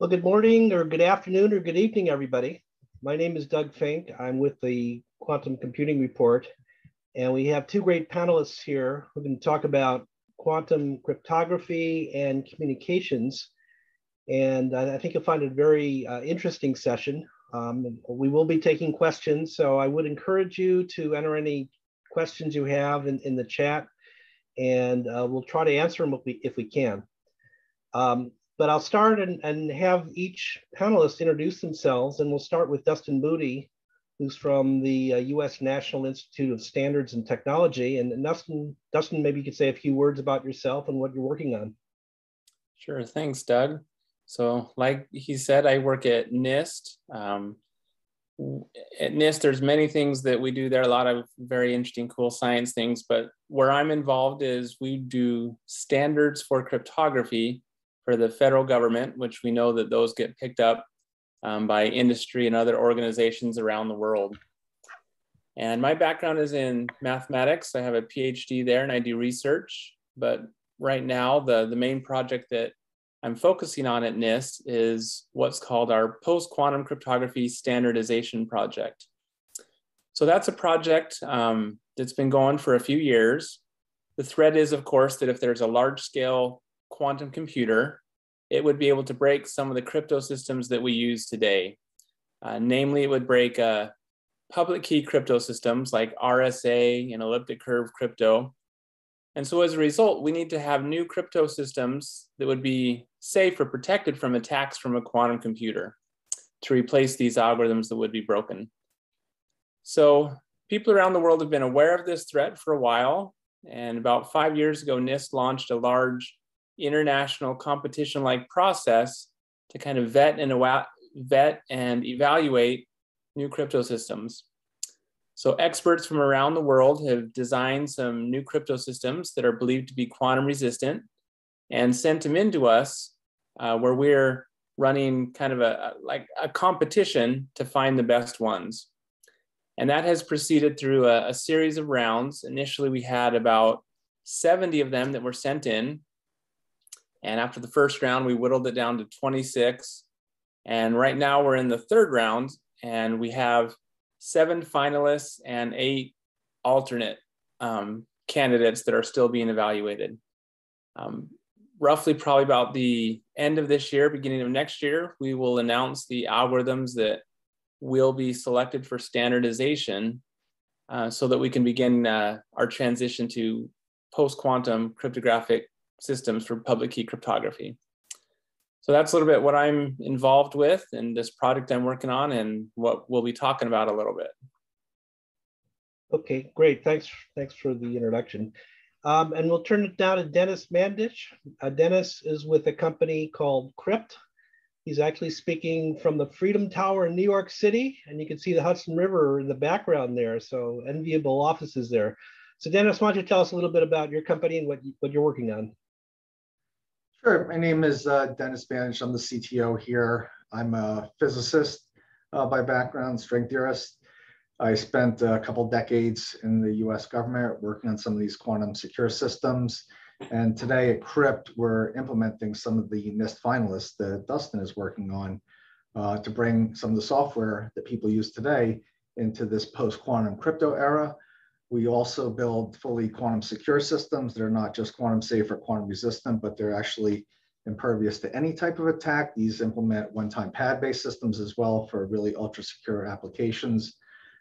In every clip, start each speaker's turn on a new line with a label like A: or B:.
A: Well, good morning or good afternoon or good evening, everybody. My name is Doug Finke. I'm with the Quantum Computing Report, and we have two great panelists here who can talk about quantum cryptography and communications. And I think you'll find it a very interesting session. We will be taking questions, so I would encourage you to enter any questions you have in the chat, and we'll try to answer them if we can. But I'll start and have each panelist introduce themselves, and we'll start with Dustin Moody, who's from the US National Institute of Standards and Technology. And Dustin, maybe you could say a few words about yourself and what you're working on.
B: Sure, thanks, Doug. So like he said, I work at NIST. At NIST, there's many things that we do there, a lot of very interesting, cool science things, but where I'm involved is we do standards for cryptography for the federal government, which we know that those get picked up by industry and other organizations around the world. And my background is in mathematics. I have a PhD there and I do research, but right now the main project that I'm focusing on at NIST is what's called our post-quantum cryptography standardization project. So that's a project that's been going for a few years. The threat is, of course, that if there's a large-scale quantum computer, it would be able to break some of the crypto systems that we use today. Namely, it would break public key crypto systems like RSA and elliptic curve crypto. And so as a result, we need to have new crypto systems that would be safe or protected from attacks from a quantum computer to replace these algorithms that would be broken. So people around the world have been aware of this threat for a while. And about 5 years ago, NIST launched a large international competition-like process to kind of vet and evaluate new crypto systems. So experts from around the world have designed some new crypto systems that are believed to be quantum resistant and sent them into us where we're running kind of a competition to find the best ones. And that has proceeded through a series of rounds. Initially, we had about 70 of them that were sent in. And after the first round, we whittled it down to 26. And right now we're in the third round and we have 7 finalists and 8 alternate candidates that are still being evaluated. Roughly probably about the end of this year, beginning of next year, we will announce the algorithms that will be selected for standardization so that we can begin our transition to post-quantum cryptographic systems for public key cryptography. So that's a little bit what I'm involved with and this project I'm working on and what we'll be talking about a little bit.
A: Okay, great. Thanks for the introduction. And we'll turn it now to Denis Mandich. Denis is with a company called Qrypt. He's actually speaking from the Freedom Tower in New York City, and you can see the Hudson River in the background there. So enviable offices there. So Denis, why don't you tell us a little bit about your company and what you're working on?
C: Sure. My name is Denis Mandich. I'm the CTO here. I'm a physicist by background, string theorist. I spent a couple decades in the US government working on some of these quantum secure systems. And today at Qrypt, we're implementing some of the NIST finalists that Dustin is working on to bring some of the software that people use today into this post-quantum crypto era. We also build fully quantum secure systems that are not just quantum safe or quantum resistant, but they're actually impervious to any type of attack. These implement one-time pad-based systems as well for really ultra-secure applications.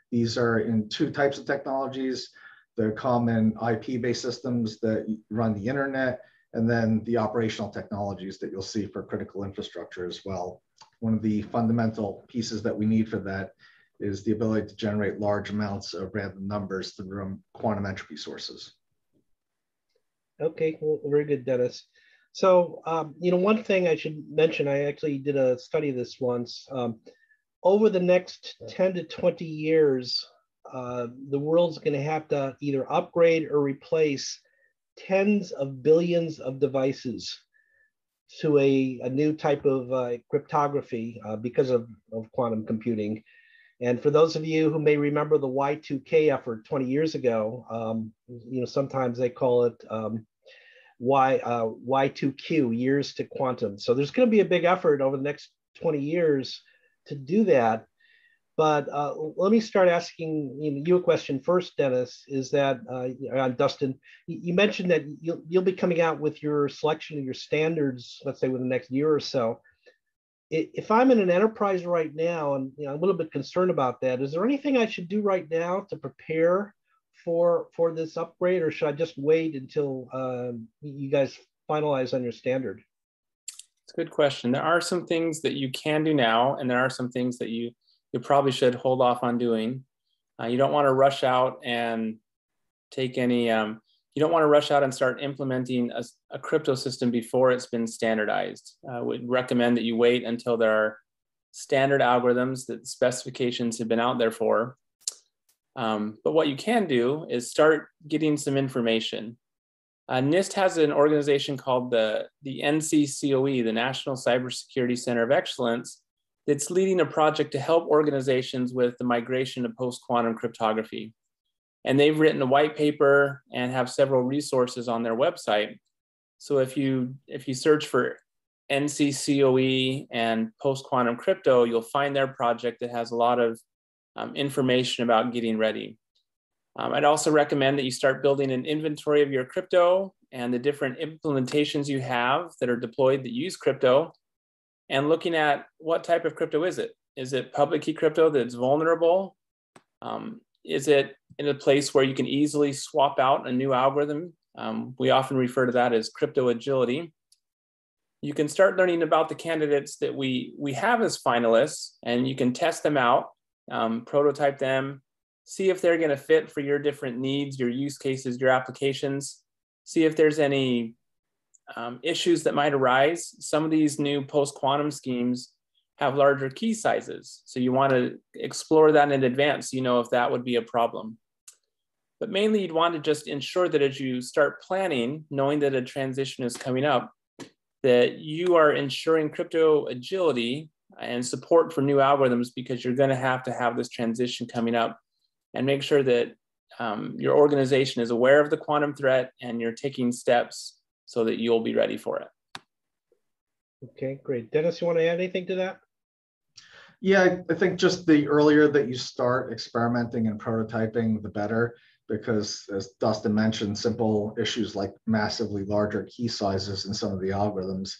C: These are in 2 types of technologies: the common IP-based systems that run the internet, and then the operational technologies that you'll see for critical infrastructure as well. One of the fundamental pieces that we need for that is the ability to generate large amounts of random numbers through quantum entropy sources.
A: Okay, well, very good, Denis. So, one thing I should mention, I actually did a study this once. Over the next 10 to 20 years, the world's going to have to either upgrade or replace tens of billions of devices to a new type of cryptography because of quantum computing. And for those of you who may remember the Y2K effort 20 years ago, sometimes they call it Y2Q, years to quantum. So there's going to be a big effort over the next 20 years to do that. But let me start asking you a question first, Denis, is that, Dustin, you mentioned that you'll be coming out with your selection of your standards, let's say within the next year or so. If I'm in an enterprise right now, and I'm a little bit concerned about that, is there anything I should do right now to prepare for this upgrade, or should I just wait until you guys finalize on your standard?
B: It's a good question. There are some things that you can do now, and there are some things that you probably should hold off on doing. You don't want to rush out and take any, you don't want to rush out and start implementing a crypto system before it's been standardized. I would recommend that you wait until there are standard algorithms that specifications have been out there for. But what you can do is start getting some information. NIST has an organization called the NCCOE, the National Cybersecurity Center of Excellence, that's leading a project to help organizations with the migration to post-quantum cryptography. And they've written a white paper and have several resources on their website. So if you search for NCCOE and post-quantum crypto, you'll find their project that has a lot of information about getting ready. I'd also recommend that you start building an inventory of your crypto and the different implementations you have that are deployed that use crypto, and looking at what type of crypto is it? Is it public key crypto that's vulnerable? Is it in a place where you can easily swap out a new algorithm? We often refer to that as crypto agility. You can start learning about the candidates that we have as finalists, and you can test them out, prototype them, see if they're going to fit for your different needs, your use cases, your applications, see if there's any issues that might arise. Some of these new post-quantum schemes have larger key sizes. So you want to explore that in advance, if that would be a problem. But mainly you'd want to just ensure that as you start planning, knowing that a transition is coming up, that you are ensuring crypto agility and support for new algorithms, because you're going to have this transition coming up, and make sure that your organization is aware of the quantum threat and you're taking steps so that you'll be ready for it.
A: Okay, great. Denis, you want to add anything to that?
C: Yeah, I think just the earlier that you start experimenting and prototyping, the better, because as Dustin mentioned, simple issues like massively larger key sizes in some of the algorithms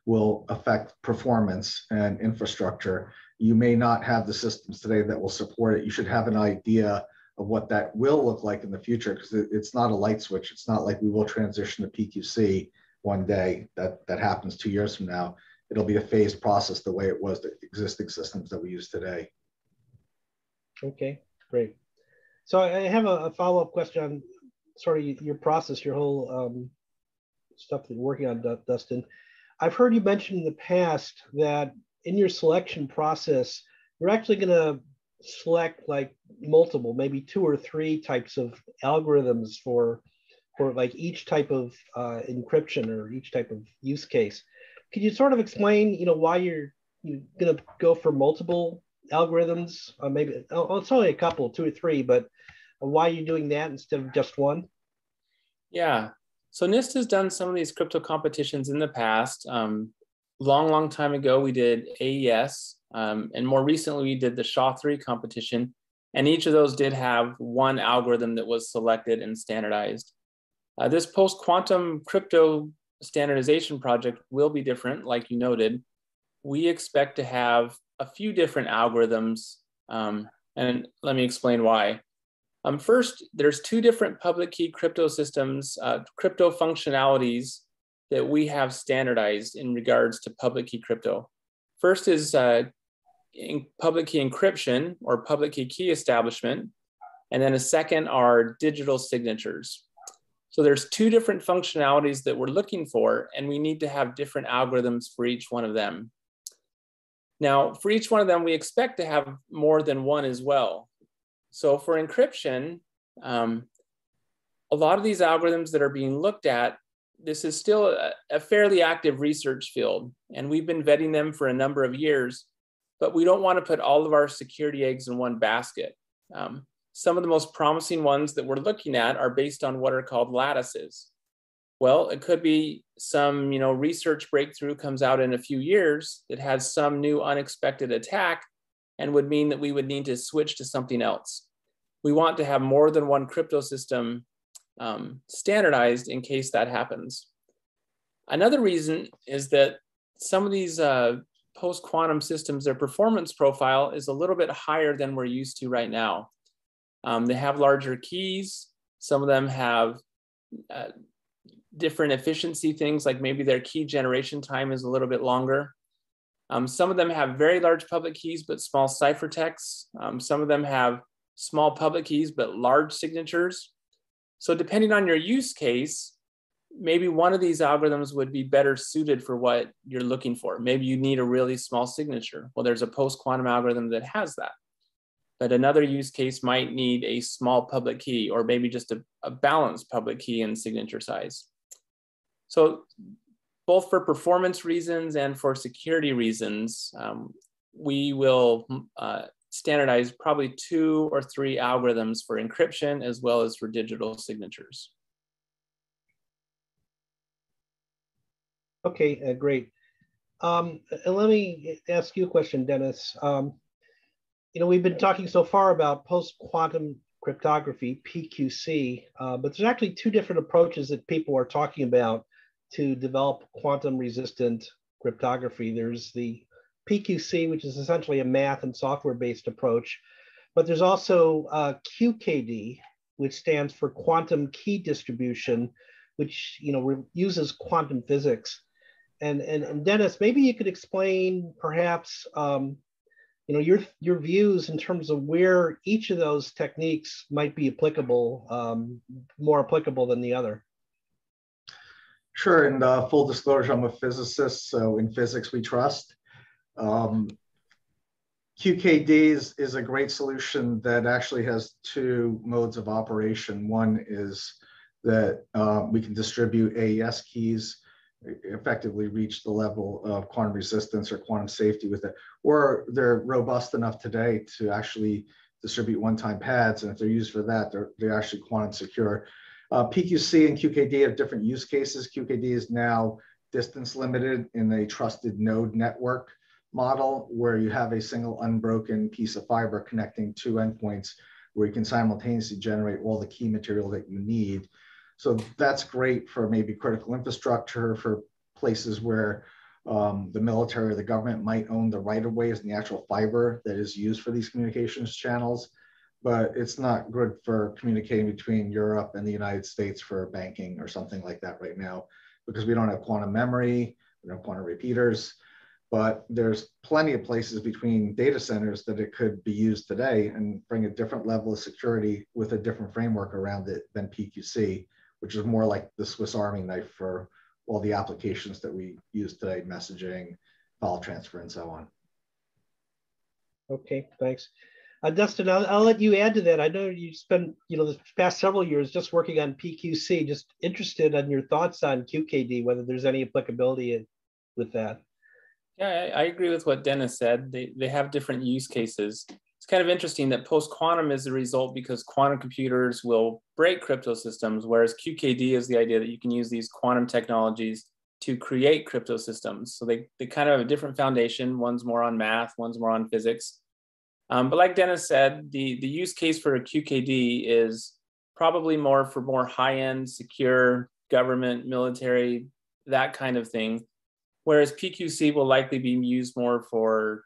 C: will affect performance and infrastructure. You may not have the systems today that will support it. You should have an idea of what that will look like in the future, because it's not a light switch. It's not like we will transition to PQC one day. That happens 2 years from now. It'll be a phased process the way it was the existing systems that we use today.
A: Okay, great. So I have a follow-up question on sort of your process, your whole stuff that you're working on, Dustin. I've heard you mention in the past that in your selection process, you're actually going to select like multiple, maybe 2 or 3 types of algorithms for like each type of encryption or each type of use case. Could you sort of explain, why you're going to go for multiple algorithms? Maybe it's only a couple, 2 or 3, but why are you doing that instead of just one?
B: Yeah. So NIST has done some of these crypto competitions in the past. Long time ago, we did AES, and more recently, we did the SHA-3 competition, and each of those did have one algorithm that was selected and standardized. This post-quantum crypto standardization project will be different, like you noted. We expect to have a few different algorithms, and let me explain why. First, there's 2 different public key crypto systems, crypto functionalities that we have standardized in regards to public key crypto. First is public key encryption or public key establishment, and then a second are digital signatures. So there's 2 different functionalities that we're looking for, and we need to have different algorithms for each one of them. Now, for each one of them, we expect to have more than one as well. So for encryption, a lot of these algorithms that are being looked at, this is still a fairly active research field, and we've been vetting them for a number of years, but we don't want to put all of our security eggs in one basket. Some of the most promising ones that we're looking at are based on what are called lattices. Well, it could be some, research breakthrough comes out in a few years that has some new unexpected attack and would mean that we would need to switch to something else. We want to have more than one crypto system standardized in case that happens. Another reason is that some of these post-quantum systems, their performance profile is a little bit higher than we're used to right now. They have larger keys. Some of them have different efficiency things, like maybe their key generation time is a little bit longer. Some of them have very large public keys, but small ciphertexts. Some of them have small public keys, but large signatures. So depending on your use case, maybe one of these algorithms would be better suited for what you're looking for. Maybe you need a really small signature. Well, there's a post-quantum algorithm that has that. But another use case might need a small public key, or maybe just a balanced public key and signature size. So both for performance reasons and for security reasons, we will standardize probably 2 or 3 algorithms for encryption as well as for digital signatures.
A: Okay, great. And let me ask you a question, Denis. We've been talking so far about post-quantum cryptography, PQC, but there's actually 2 different approaches that people are talking about to develop quantum-resistant cryptography. There's the PQC, which is essentially a math and software-based approach, but there's also QKD, which stands for quantum key distribution, which uses quantum physics. And Denis, maybe you could explain perhaps your views in terms of where each of those techniques might be applicable, more applicable than the other.
C: Sure, and full disclosure, I'm a physicist, so in physics we trust. QKD is a great solution that actually has 2 modes of operation. One is that we can distribute AES keys, effectively reach the level of quantum resistance or quantum safety with it, or they're robust enough today to actually distribute one-time pads, and if they're used for that, they're actually quantum secure. PQC and QKD have different use cases. QKD is now distance limited in a trusted node network model where you have a single unbroken piece of fiber connecting 2 endpoints where you can simultaneously generate all the key material that you need. So that's great for maybe critical infrastructure, for places where the military or the government might own the right-of-ways and the actual fiber that is used for these communications channels. But it's not good for communicating between Europe and the United States for banking or something like that right now, because we don't have quantum memory, we don't have quantum repeaters. But there's plenty of places between data centers that it could be used today and bring a different level of security with a different framework around it than PQC, which is more like the Swiss Army knife for all the applications that we use today, messaging, file transfer, and so on.
A: Okay, thanks. Dustin, I'll let you add to that. I know you spent the past several years just working on PQC. Just interested in your thoughts on QKD, whether there's any applicability with that.
B: Yeah, I agree with what Denis said. They have different use cases. It's kind of interesting that post-quantum is the result because quantum computers will break crypto systems, whereas QKD is the idea that you can use these quantum technologies to create crypto systems. So they kind of have a different foundation. One's more on math, one's more on physics. But like Denis said, the use case for a QKD is probably more for more high-end, secure, government, military, that kind of thing. Whereas PQC will likely be used more for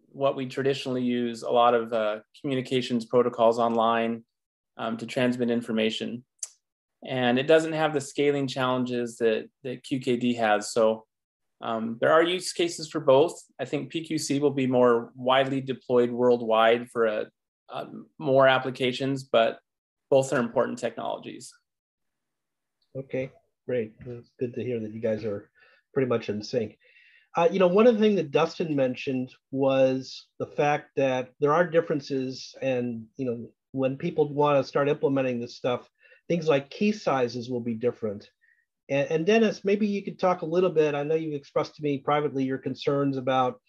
B: what we traditionally use, a lot of communications protocols online to transmit information. And it doesn't have the scaling challenges that QKD has. So there are use cases for both. I think PQC will be more widely deployed worldwide for more applications, but both are important technologies.
A: Okay, great. It's good to hear that you guys are pretty much in sync. One of the things that Dustin mentioned was the fact that there are differences, and when people want to start implementing this stuff, things like key sizes will be different. And Denis, maybe you could talk a little bit. I know you've expressed to me privately your concerns about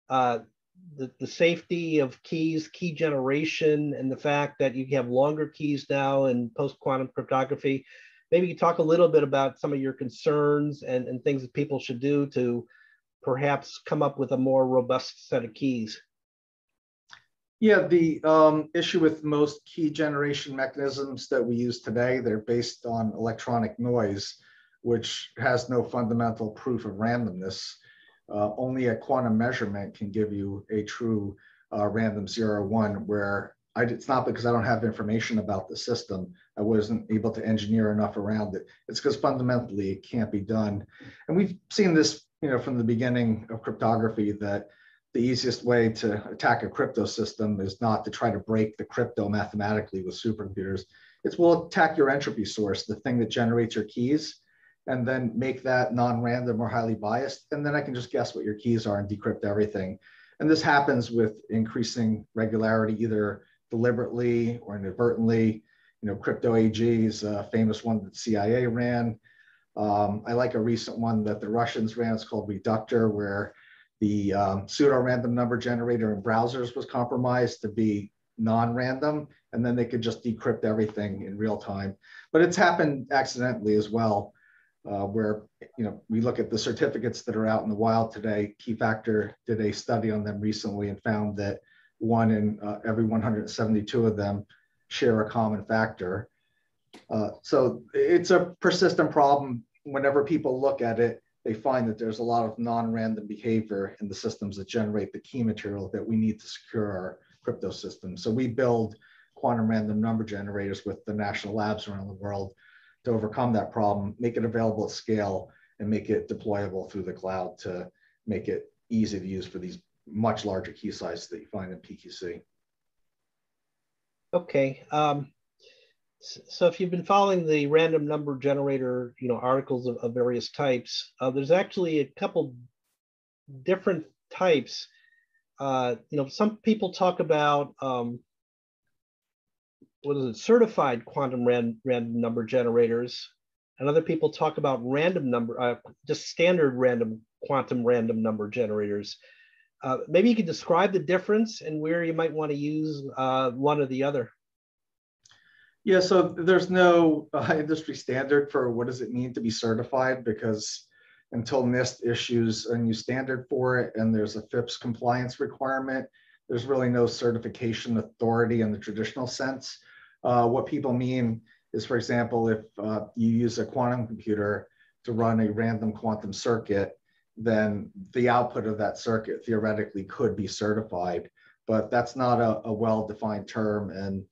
A: the safety of keys, key generation, and the fact that you have longer keys now in post-quantum cryptography. maybe you talk a little bit about some of your concerns and things that people should do to perhaps come up with a more robust set of keys.
C: Yeah, the issue with most key generation mechanisms that we use today, they're based on electronic noise, which has no fundamental proof of randomness. Only a quantum measurement can give you a true random 0-1, where it's not because I don't have information about the system. I wasn't able to engineer enough around it. It's because fundamentally it can't be done. And we've seen this, from the beginning of cryptography, that the easiest way to attack a crypto system is not to try to break the crypto mathematically with supercomputers. It's we'll attack your entropy source, the thing that generates your keys, and then make that non-random or highly biased. And then I can just guess what your keys are and decrypt everything. And this happens with increasing regularity, either deliberately or inadvertently. Crypto AG is a famous one that CIA ran. I like a recent one that the Russians ran. It's called Reductor, where the pseudo-random number generator in browsers was compromised to be non-random, and then they could just decrypt everything in real time. But it's happened accidentally as well, where we look at the certificates that are out in the wild today. Keyfactor did a study on them recently and found that 1 in every 172 of them share a common factor. So it's a persistent problem. Whenever people look at it, they find that there's a lot of non-random behavior in the systems that generate the key material that we need to secure our crypto system. So we build quantum random number generators with the national labs around the world to overcome that problem, make it available at scale, and make it deployable through the cloud to make it easy to use for these much larger key sizes that you find in PQC.
A: Okay. So if you've been following the random number generator, articles of various types, there's actually a couple different types. Some people talk about certified quantum random number generators, and other people talk about random number, just standard quantum random number generators. Maybe you could describe the difference and where you might want to use one or the other.
C: Yeah, so there's no industry standard for what does it mean to be certified, because until NIST issues a new standard for it and there's a FIPS compliance requirement, there's really no certification authority in the traditional sense. What people mean is, for example, if you use a quantum computer to run a random quantum circuit, then the output of that circuit theoretically could be certified, but that's not a well-defined term. And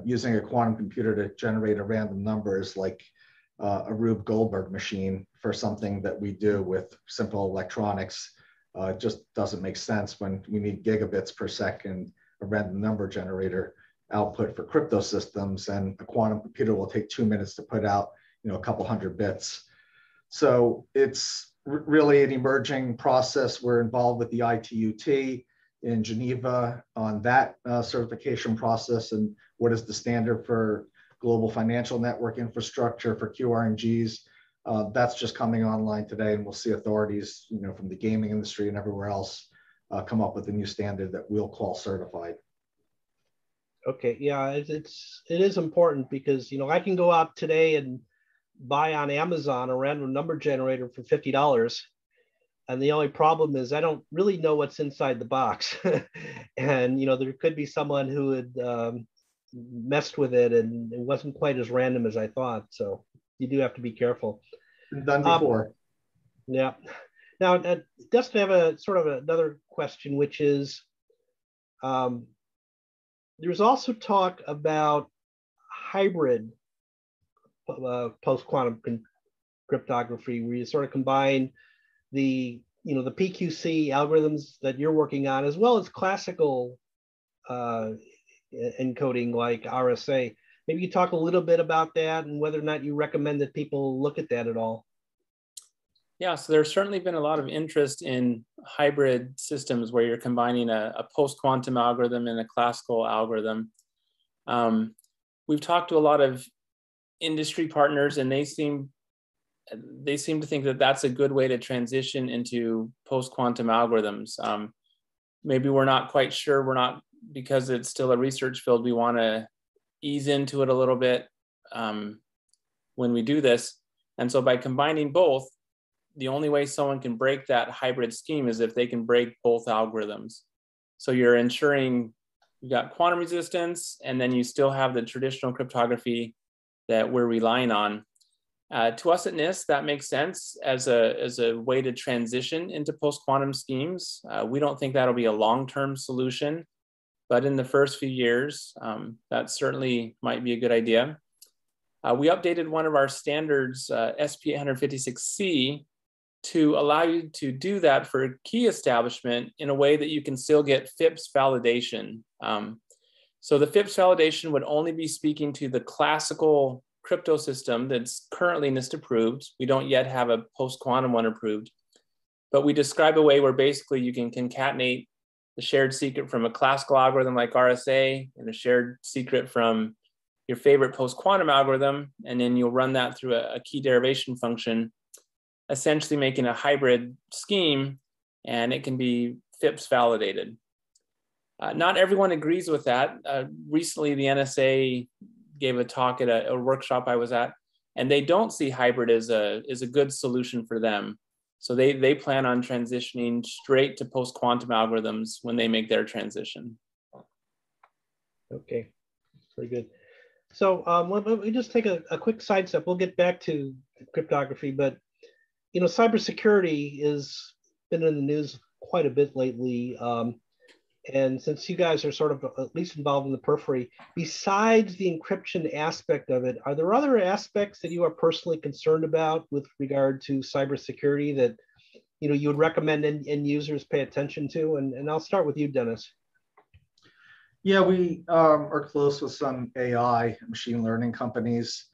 C: using a quantum computer to generate a random number is like a Rube Goldberg machine for something that we do with simple electronics. Just doesn't make sense when we need gigabits per second, a random number generator output for crypto systems, and a quantum computer will take 2 minutes to put out a couple hundred bits. So it's really an emerging process. We're involved with the ITUT in Geneva on that certification process, and what is the standard for global financial network infrastructure for QRNGs. That's just coming online today, and we'll see authorities from the gaming industry and everywhere else come up with a new standard that we'll call certified.
A: Okay, yeah, it is important because I can go out today and buy on Amazon a random number generator for $50. And the only problem is I don't really know what's inside the box. And, there could be someone who had messed with it and it wasn't quite as random as I thought. So you do have to be careful.
C: Been done before.
A: Yeah. Now, Dustin, I have a sort of another question, which is there's also talk about hybrid post-quantum cryptography, where you sort of combine the PQC algorithms that you're working on, as well as classical encoding like RSA. Maybe you talk a little bit about that and whether or not you recommend that people look at that at all.
B: Yeah, so there's certainly been a lot of interest in hybrid systems where you're combining a post-quantum algorithm and a classical algorithm. We've talked to a lot of industry partners, and they seem to think that that's a good way to transition into post-quantum algorithms. Maybe we're not quite sure, because it's still a research field, we want to ease into it a little bit. when we do this. And so by combining both, the only way someone can break that hybrid scheme is if they can break both algorithms. So you're ensuring you've got quantum resistance, and then you still have the traditional cryptography that we're relying on. To us at NIST, that makes sense as a way to transition into post-quantum schemes. We don't think that'll be a long-term solution, but in the first few years, that certainly might be a good idea. We updated one of our standards, SP 856C, to allow you to do that for key establishment in a way that you can still get FIPS validation. So the FIPS validation would only be speaking to the classical crypto system that's currently NIST approved. We don't yet have a post-quantum one approved, but we describe a way where basically you can concatenate the shared secret from a classical algorithm like RSA and a shared secret from your favorite post-quantum algorithm, and then you'll run that through a key derivation function, essentially making a hybrid scheme, and it can be FIPS validated. Not everyone agrees with that. Recently, the NSA gave a talk at a workshop I was at, and they don't see hybrid as a good solution for them. So they plan on transitioning straight to post-quantum algorithms when they make their transition.
A: Okay, very good. So let me just take a quick side step. We'll get back to cryptography, but you know, cybersecurity has been in the news quite a bit lately. And since you guys are sort of at least involved in the periphery, besides the encryption aspect of it, are there other aspects that you are personally concerned about with regard to cybersecurity that you would recommend end users pay attention to? And I'll start with you, Denis.
C: Yeah, we are close with some AI machine learning companies.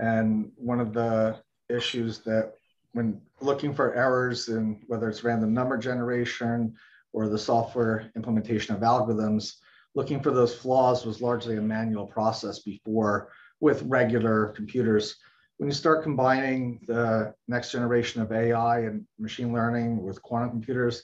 C: And one of the issues that when looking for errors in whether it's random number generation or the software implementation of algorithms, looking for those flaws was largely a manual process before with regular computers. When you start combining the next generation of AI and machine learning with quantum computers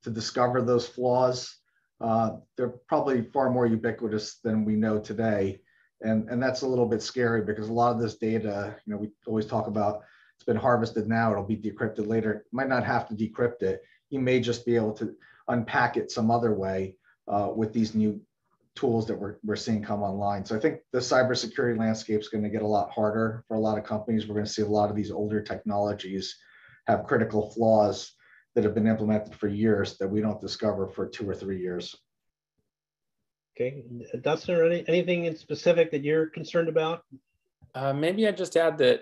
C: to discover those flaws, they're probably far more ubiquitous than we know today. And that's a little bit scary because a lot of this data, we always talk about it's been harvested now, it'll be decrypted later. It might not have to decrypt it. You may just be able to unpack it some other way with these new tools that we're seeing come online. So I think the cybersecurity landscape is going to get a lot harder for a lot of companies. We're going to see a lot of these older technologies have critical flaws that have been implemented for years that we don't discover for 2 or 3 years.
A: Okay, Dustin, or anything in specific that you're concerned about?
B: Maybe I'd just add that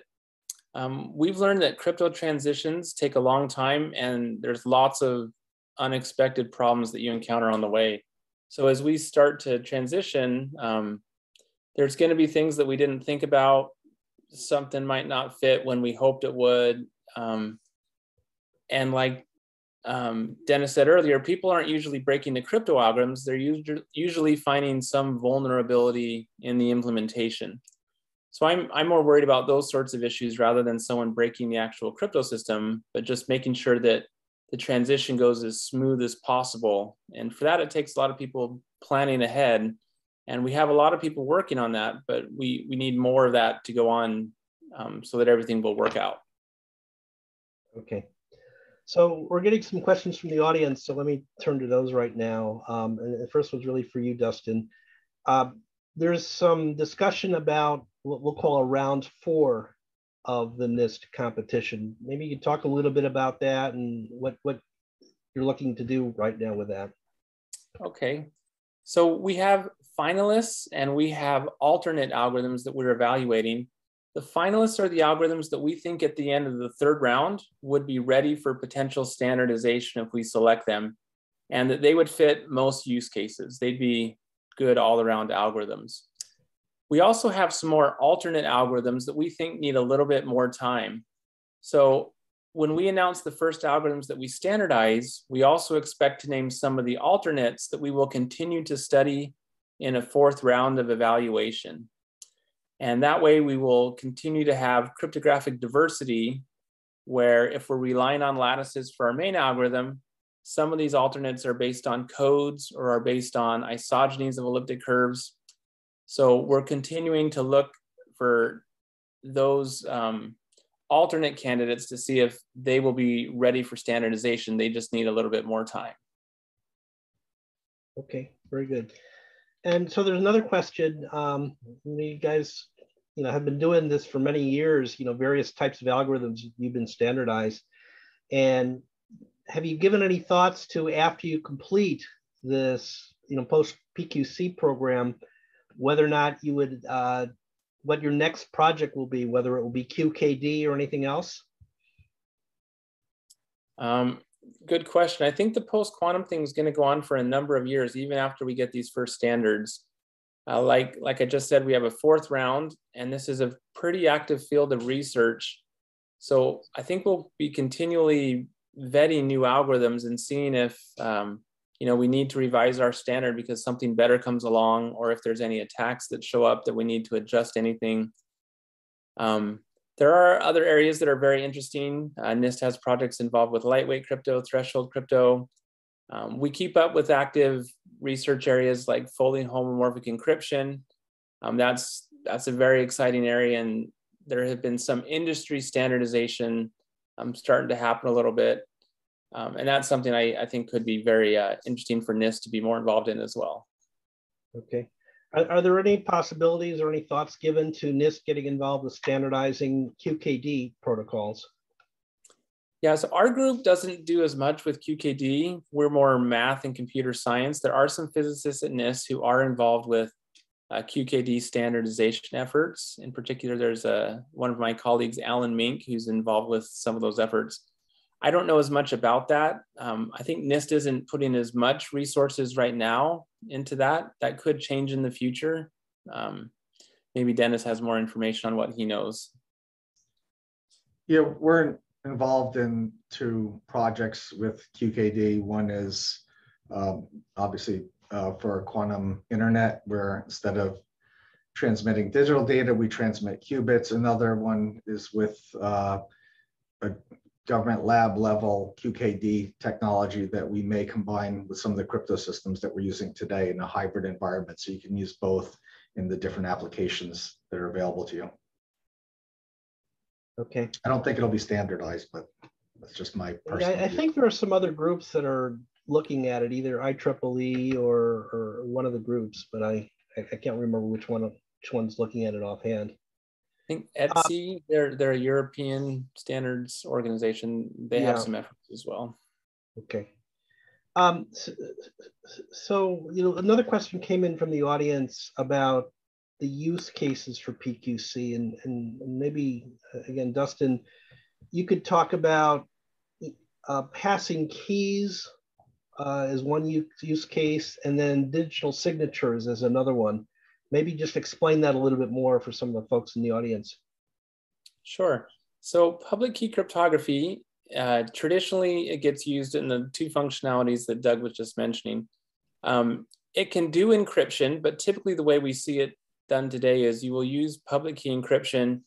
B: we've learned that crypto transitions take a long time, and there's lots of unexpected problems that you encounter on the way. So as we start to transition, there's going to be things that we didn't think about. Something might not fit when we hoped it would. And like Denis said earlier, people aren't usually breaking the crypto algorithms. They're usually finding some vulnerability in the implementation. So I'm more worried about those sorts of issues rather than someone breaking the actual crypto system, but just making sure that the transition goes as smooth as possible. And for that, it takes a lot of people planning ahead. And we have a lot of people working on that, but we need more of that to go on so that everything will work out. Okay.
A: So we're getting some questions from the audience. So let me turn to those right now. And the first one's really for you, Dustin. There's some discussion about what we'll call a round 4 of the NIST competition. Maybe you could talk a little bit about that and what you're looking to do right now with that.
B: Okay, so we have finalists and we have alternate algorithms that we're evaluating. The finalists are the algorithms that we think at the end of the 3rd round would be ready for potential standardization if we select them, and that they would fit most use cases. They'd be good all-around algorithms. We also have some more alternate algorithms that we think need a little bit more time. So when we announce the first algorithms that we standardize, we also expect to name some of the alternates that we will continue to study in a 4th round of evaluation. And that way we will continue to have cryptographic diversity, where if we're relying on lattices for our main algorithm, some of these alternates are based on codes or are based on isogenies of elliptic curves. So we're continuing to look for those alternate candidates to see if they will be ready for standardization. They just need a little bit more time.
A: Okay, very good. And so there's another question. You guys, have been doing this for many years. Various types of algorithms you've been standardized. And have you given any thoughts to, after you complete this, post PQC program, whether or not you would, what your next project will be, whether it will be QKD or anything else?
B: Good question. I think the post-quantum thing is going to go on for a number of years, even after we get these first standards. Like I just said, we have a 4th round, and this is a pretty active field of research. So I think we'll be continually vetting new algorithms and seeing if we need to revise our standard because something better comes along, or if there's any attacks that show up that we need to adjust anything. There are other areas that are very interesting. NIST has projects involved with lightweight crypto, threshold crypto. We keep up with active research areas like fully homomorphic encryption. That's a very exciting area, and there have been some industry standardization starting to happen a little bit. And that's something I think could be very interesting for NIST to be more involved in as well.
A: Okay. Are there any possibilities or any thoughts given to NIST getting involved with standardizing QKD protocols?
B: Yeah, so our group doesn't do as much with QKD. We're more math and computer science. There are some physicists at NIST who are involved with QKD standardization efforts. In particular, there's one of my colleagues, Alan Mink, who's involved with some of those efforts. I don't know as much about that. I think NIST isn't putting as much resources right now into that. That could change in the future. Maybe Denis has more information on what he knows.
C: Yeah, we're involved in 2 projects with QKD. One is obviously for quantum internet, where instead of transmitting digital data, we transmit qubits. Another one is with a government lab level QKD technology that we may combine with some of the crypto systems that we're using today in a hybrid environment. So you can use both in the different applications that are available to you.
A: Okay.
C: I don't think it'll be standardized, but that's just my personal
A: I think there are some other groups that are looking at it, either IEEE or one of the groups, but I can't remember which one's looking at it offhand.
B: I think ETSI, they're a European standards organization. They have some efforts as well.
A: Okay. So another question came in from the audience about the use cases for PQC, and maybe again, Dustin, you could talk about passing keys as one use case, and then digital signatures as another one. Maybe just explain that a little bit more for some of the folks in the audience.
B: Sure. So public key cryptography, traditionally it gets used in the 2 functionalities that Doug was just mentioning. It can do encryption, but typically the way we see it done today is you will use public key encryption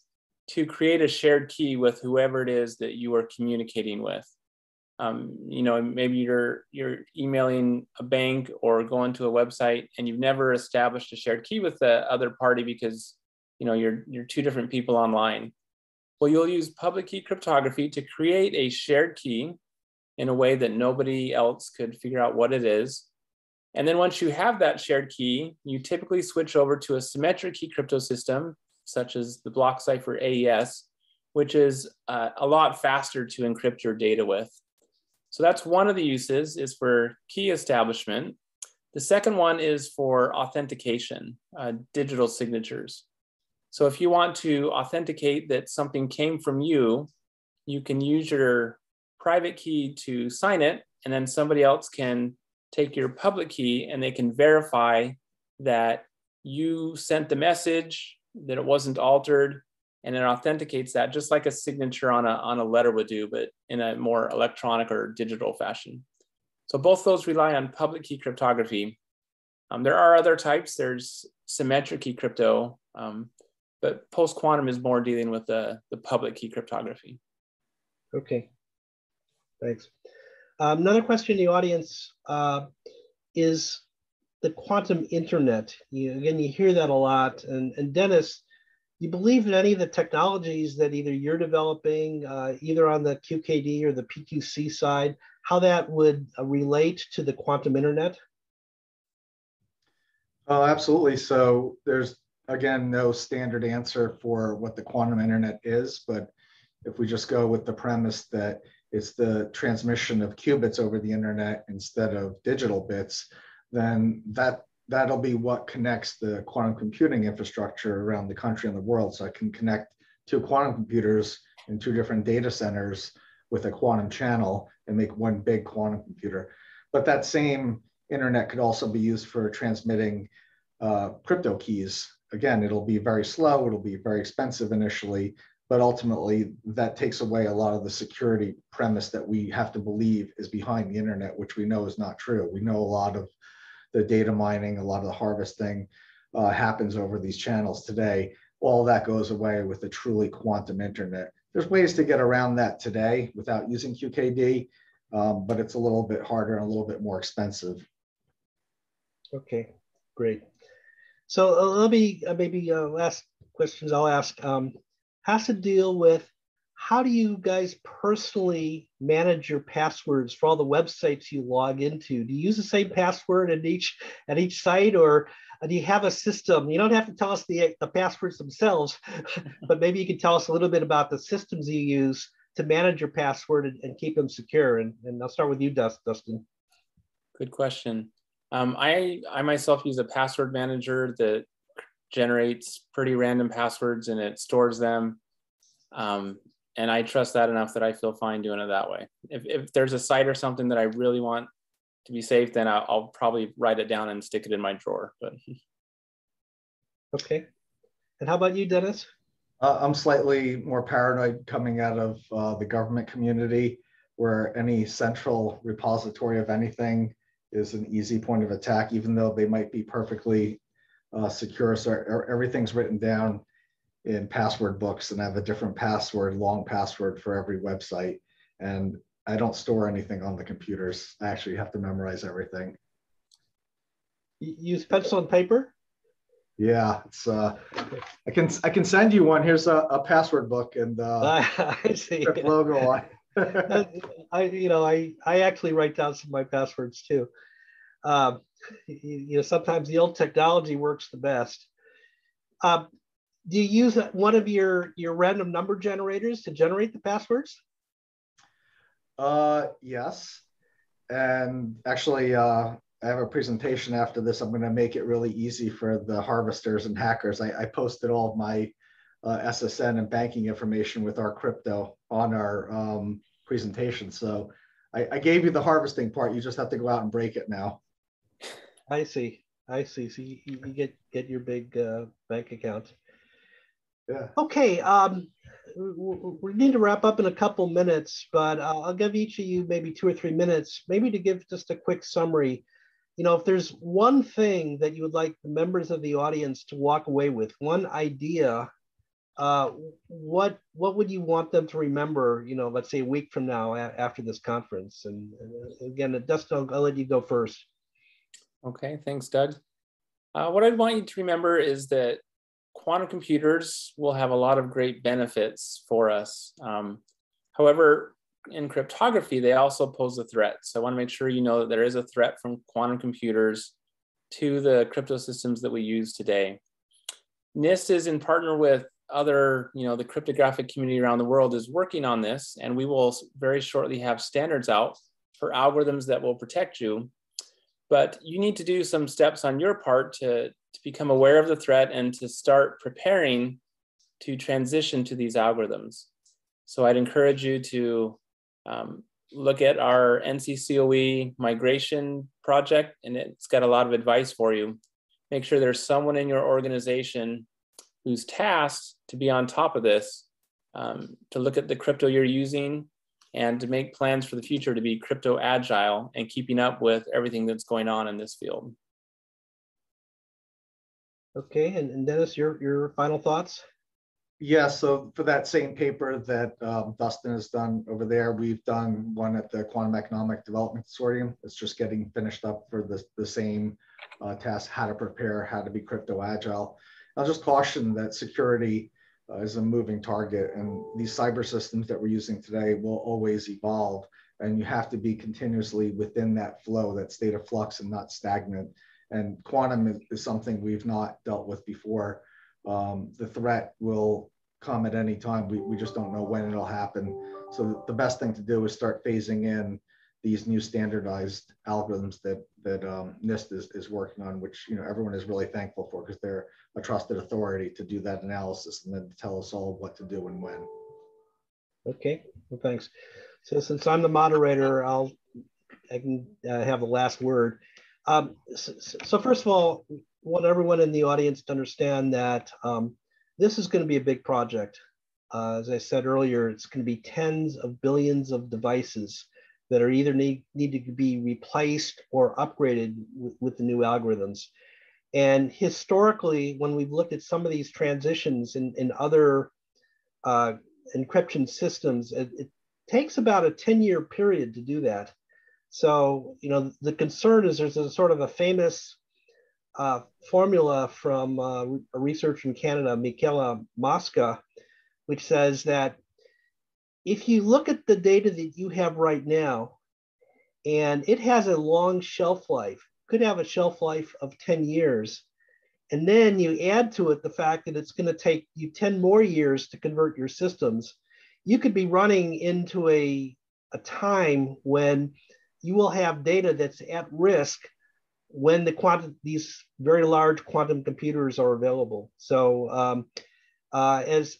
B: to create a shared key with whoever it is that you are communicating with. Maybe you're emailing a bank or going to a website and you've never established a shared key with the other party because you're 2 different people online. Well, you'll use public key cryptography to create a shared key in a way that nobody else could figure out what it is. And then once you have that shared key, you typically switch over to a symmetric key crypto system, such as the block cipher AES, which is a lot faster to encrypt your data with. So that's one of the uses, is for key establishment. The second one is for authentication, digital signatures. So if you want to authenticate that something came from you, you can use your private key to sign it, and then somebody else can take your public key and they can verify that you sent the message, that it wasn't altered, and it authenticates that just like a signature on a letter would do, but in a more electronic or digital fashion. So both those rely on public key cryptography. There are other types. There's symmetric key crypto, but post-quantum is more dealing with the public key cryptography.
A: Okay, thanks. Another question in the audience is the quantum internet. Again, you hear that a lot. And Denis, you believe in any of the technologies that either you're developing, either on the QKD or the PQC side, how that would relate to the quantum internet?
C: Oh, absolutely. So there's, again, no standard answer for what the quantum internet is, but if we just go with the premise that it's the transmission of qubits over the internet instead of digital bits, then that'll be what connects the quantum computing infrastructure around the country and the world. So I can connect two quantum computers in two different data centers with a quantum channel and make one big quantum computer. But that same internet could also be used for transmitting crypto keys. Again, it'll be very slow, it'll be very expensive initially, but ultimately that takes away a lot of the security premise that we have to believe is behind the internet, which we know is not true. We know a lot of the data mining, a lot of the harvesting happens over these channels today. All that goes away with a truly quantum internet. There's ways to get around that today without using QKD, but it's a little bit harder and a little bit more expensive.
A: Okay, great. So let me maybe last questions I'll ask has to deal with how do you guys personally manage your passwords for all the websites you log into? Do you use the same password at each site, or do you have a system? You don't have to tell us the passwords themselves, but maybe you can tell us a little bit about the systems you use to manage your password and keep them secure. And I'll start with you, Dustin.
B: Good question. I myself use a password manager that generates pretty random passwords and it stores them. And I trust that enough that I feel fine doing it that way. If there's a site or something that I really want to be safe, then I'll probably write it down and stick it in my drawer. But
A: okay. And how about you, Denis?
C: I'm slightly more paranoid coming out of the government community, where any central repository of anything is an easy point of attack, even though they might be perfectly secure. So everything's written down in password books and I have a different password, long password for every website. And I don't store anything on the computers. I actually have to memorize everything.
A: You use pencil and paper?
C: Yeah, it's I can send you one. Here's a password book and
A: I see.
C: Qrypt logo on.
A: I actually write down some of my passwords too. Sometimes the old technology works the best. Do you use one of your random number generators to generate the passwords?
C: Yes, and actually, I have a presentation after this. I'm going to make it really easy for the harvesters and hackers. I posted all of my SSN and banking information with our crypto on our presentation. So I gave you the harvesting part. You just have to go out and break it now.
A: I see. So you get your big bank account.
C: Yeah.
A: Okay. We need to wrap up in a couple minutes, but I'll give each of you maybe 2 or 3 minutes, maybe to give just a quick summary. If there's one thing that you would like the members of the audience to walk away with, one idea, what would you want them to remember, let's say a week from now after this conference? And again, Dustin, I'll let you go first.
B: Okay, thanks, Doug. What I'd want you to remember is that quantum computers will have a lot of great benefits for us. However, in cryptography, they also pose a threat. So I want to make sure you know that there is a threat from quantum computers to the crypto systems that we use today. NIST is in partner with other, the cryptographic community around the world is working on this, and we will very shortly have standards out for algorithms that will protect you. But you need to do some steps on your part to become aware of the threat and to start preparing to transition to these algorithms. So I'd encourage you to look at our NCCOE migration project, and it's got a lot of advice for you. Make sure there's someone in your organization who's tasked to be on top of this, to look at the crypto you're using and to make plans for the future to be crypto agile and keeping up with everything that's going on in this field.
A: Okay, and Denis, your final thoughts?
C: Yeah, so for that same paper that Dustin has done over there, we've done one at the Quantum Economic Development Consortium. It's just getting finished up for the same task, how to prepare, how to be crypto agile. I'll just caution that security is a moving target, and these cyber systems that we're using today will always evolve, and you have to be continuously within that flow, that state of flux, and not stagnant. And quantum is something we've not dealt with before. The threat will come at any time. We just don't know when it'll happen. So the best thing to do is start phasing in these new standardized algorithms that NIST is working on, which everyone is really thankful for, because they're a trusted authority to do that analysis and then to tell us all what to do and when.
A: Okay, well, thanks. So since I'm the moderator, I can have the last word. So first of all, I want everyone in the audience to understand that this is going to be a big project. As I said earlier, it's going to be tens of billions of devices that are either need to be replaced or upgraded with the new algorithms. And historically, when we've looked at some of these transitions in other encryption systems, it takes about a 10-year period to do that. So, the concern is there's a sort of a famous formula from a researcher in Canada, Michaela Mosca, which says that if you look at the data that you have right now, and it has a long shelf life, could have a shelf life of 10 years, and then you add to it the fact that it's going to take you 10 more years to convert your systems, you could be running into a time when you will have data that's at risk when these very large quantum computers are available. So as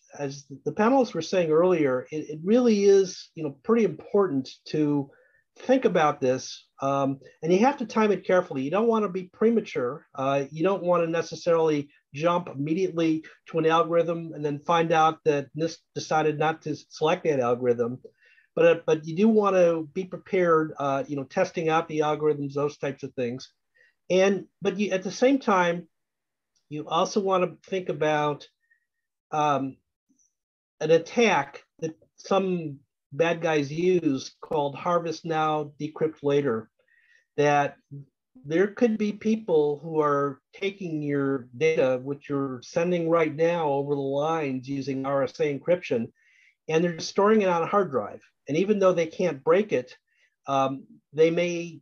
A: the panelists were saying earlier, it really is pretty important to think about this, and you have to time it carefully. You don't want to be premature. You don't want to necessarily jump immediately to an algorithm and then find out that NIST decided not to select that algorithm. But you do want to be prepared, testing out the algorithms, those types of things. But at the same time, you also want to think about an attack that some bad guys use called harvest now, decrypt later, that there could be people who are taking your data, which you're sending right now over the lines using RSA encryption, and they're just storing it on a hard drive. And even though they can't break it, they may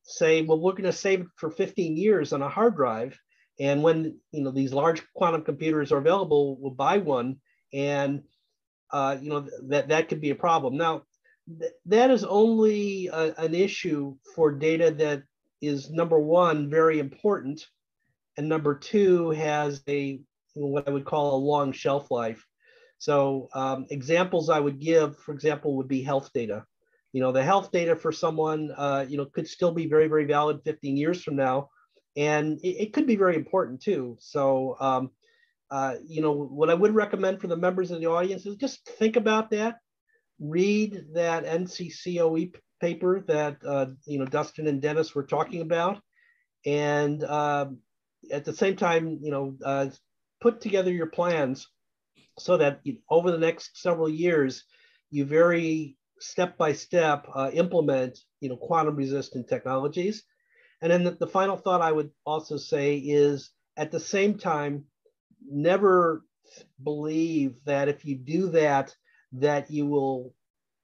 A: say, well, we're going to save it for 15 years on a hard drive. And when these large quantum computers are available, we'll buy one, and that could be a problem. Now, that is only an issue for data that is, number one, very important, and number two, has what I would call a long shelf life. So examples I would give, for example, would be health data. The health data for someone, could still be very, very valid 15 years from now. And it could be very important too. So, what I would recommend for the members of the audience is just think about that. Read that NCCOE paper that, Dustin and Denis were talking about. And at the same time, put together your plans so that over the next several years, you very step-by-step implement, quantum resistant technologies. And then the final thought I would also say is, at the same time, never believe that if you do that, that you will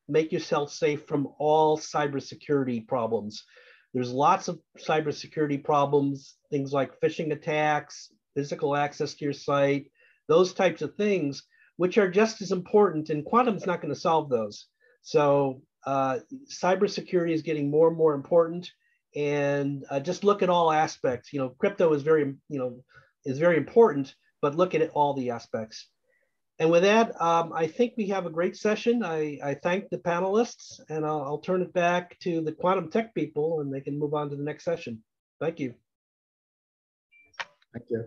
A: make yourself safe from all cybersecurity problems. There's lots of cybersecurity problems, things like phishing attacks, physical access to your site, those types of things, which are just as important, and quantum's not going to solve those. So cybersecurity is getting more and more important. And just look at all aspects. Crypto is very important, but look at all the aspects. And with that, I think we have a great session. I thank the panelists, and I'll turn it back to the quantum tech people, and they can move on to the next session. Thank you.
C: Thank you.